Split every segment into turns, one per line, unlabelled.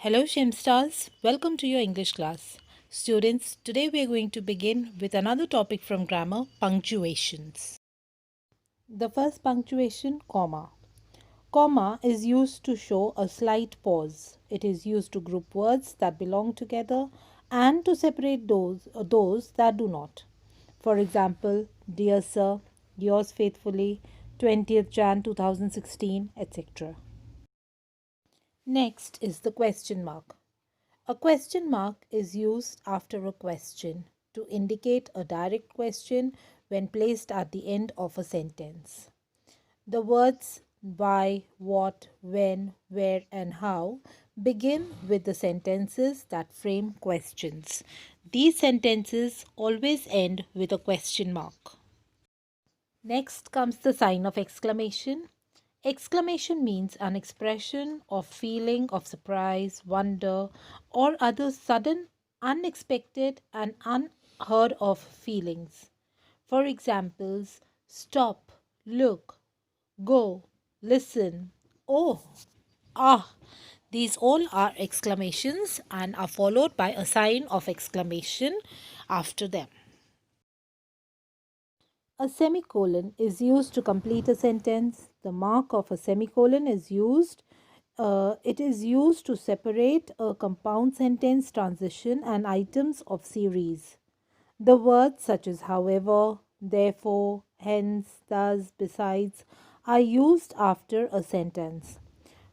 Hello, Shemstars. Welcome to your English class. Students, today we are going to begin with another topic from grammar, punctuations. The first punctuation, comma. Comma is used to show a slight pause. It is used to group words that belong together and to separate those that do not. For example, Dear Sir, Yours faithfully, 20th Jan 2016, etc. Next is the question mark. A question mark is used after a question to indicate a direct question when placed at the end of a sentence. The words why, what, when, where, and how begin with the sentences that frame questions. These sentences always end with a question mark. Next comes the sign of exclamation. Exclamation means an expression of feeling of surprise, wonder, or other sudden, unexpected, and unheard of feelings. For examples, stop, look, go, listen, oh, ah. These all are exclamations and are followed by a sign of exclamation after them. A semicolon is used to complete a sentence. The mark of a semicolon is used. It is used to separate a compound sentence transition and items of series. The words such as however, therefore, hence, thus, besides are used after a sentence.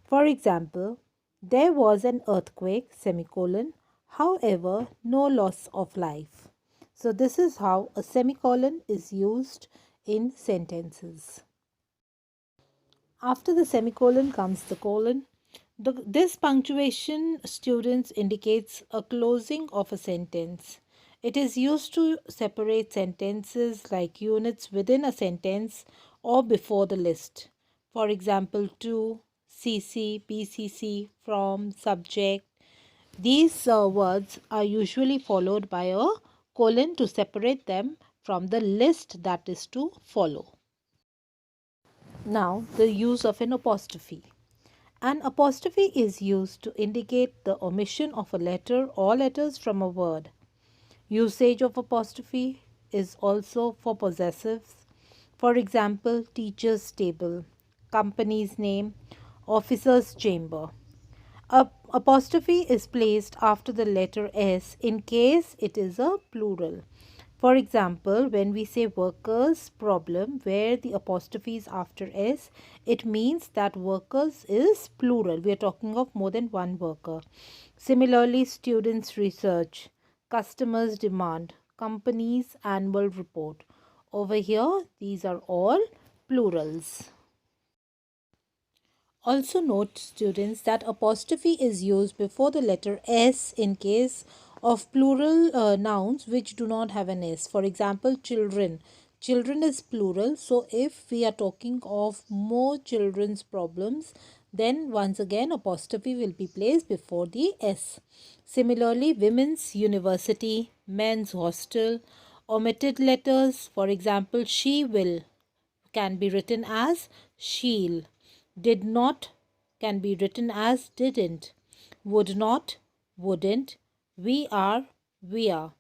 For example, there was an earthquake, semicolon, however, no loss of life. So, this is how a semicolon is used in sentences. After the semicolon comes the colon. This punctuation, students, indicates a closing of a sentence. It is used to separate sentences like units within a sentence or before the list. For example, to, CC, BCC, from, subject. These words are usually followed by a colon to separate them from the list that is to follow. Now, the use of an apostrophe. An apostrophe is used to indicate the omission of a letter or letters from a word. Usage of apostrophe is also for possessives. For example, teacher's table, company's name, officer's chamber. A apostrophe is placed after the letter S in case it is a plural. For example, when we say workers problem where the apostrophe is after S, it means that workers is plural. We are talking of more than one worker. Similarly, students research, customers demand, company's annual report. Over here, these are all plurals. Also note, students, that apostrophe is used before the letter S in case of plural nouns which do not have an S. For example, children. Children is plural. So, if we are talking of more children's problems, then once again apostrophe will be placed before the S. Similarly, women's university, men's hostel, omitted letters. For example, she will can be written as she'll. Did not can be written as didn't. Would not, wouldn't. We are, we are.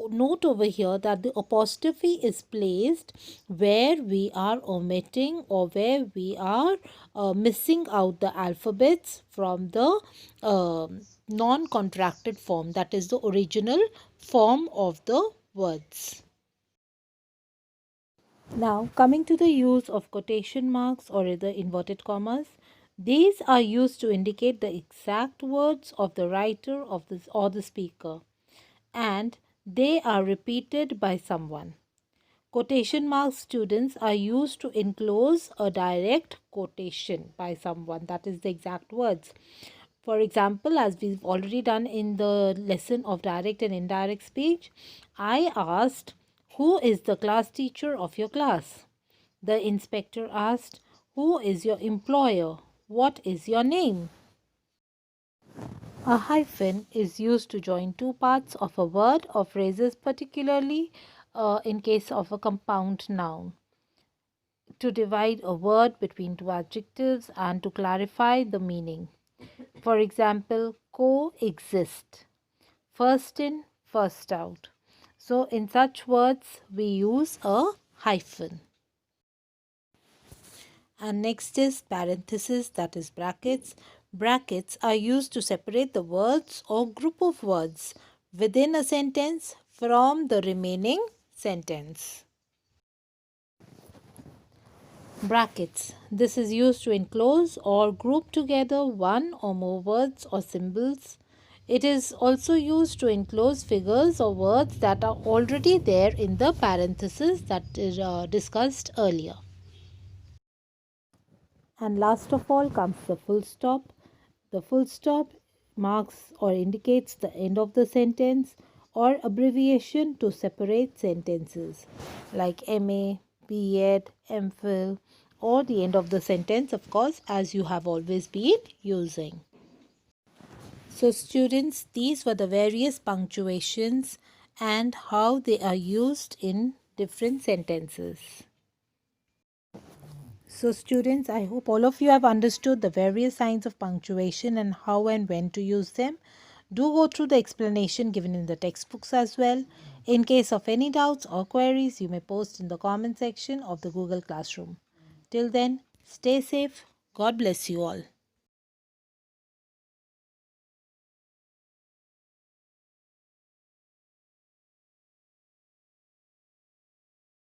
Note over here that the apostrophe is placed where we are omitting or where we are missing out the alphabets from the non-contracted form, that is the original form of the words. Now, coming to the use of quotation marks or the inverted commas, these are used to indicate the exact words of the writer of this or the speaker, and they are repeated by someone. Quotation marks, students, are used to enclose a direct quotation by someone, that is the exact words. For example, as we've already done in the lesson of direct and indirect speech, I asked, who is the class teacher of your class? The inspector asked, who is your employer? What is your name? A hyphen is used to join two parts of a word or phrases, particularly in case of a compound noun, to divide a word between two adjectives and to clarify the meaning. For example, coexist, first in, first out. So, in such words, we use a hyphen. And next is parenthesis, that is brackets. Brackets are used to separate the words or group of words within a sentence from the remaining sentence. Brackets. This is used to enclose or group together one or more words or symbols. It is also used to enclose figures or words that are already there in the parenthesis that is discussed earlier. And last of all comes the full stop. The full stop marks or indicates the end of the sentence or abbreviation to separate sentences like MA, B.Ed, MPhil, or the end of the sentence, of course, as you have always been using. So, students, these were the various punctuations and how they are used in different sentences. So, students, I hope all of you have understood the various signs of punctuation and how and when to use them. Do go through the explanation given in the textbooks as well. In case of any doubts or queries, you may post in the comment section of the Google Classroom. Till then, stay safe. God bless you all.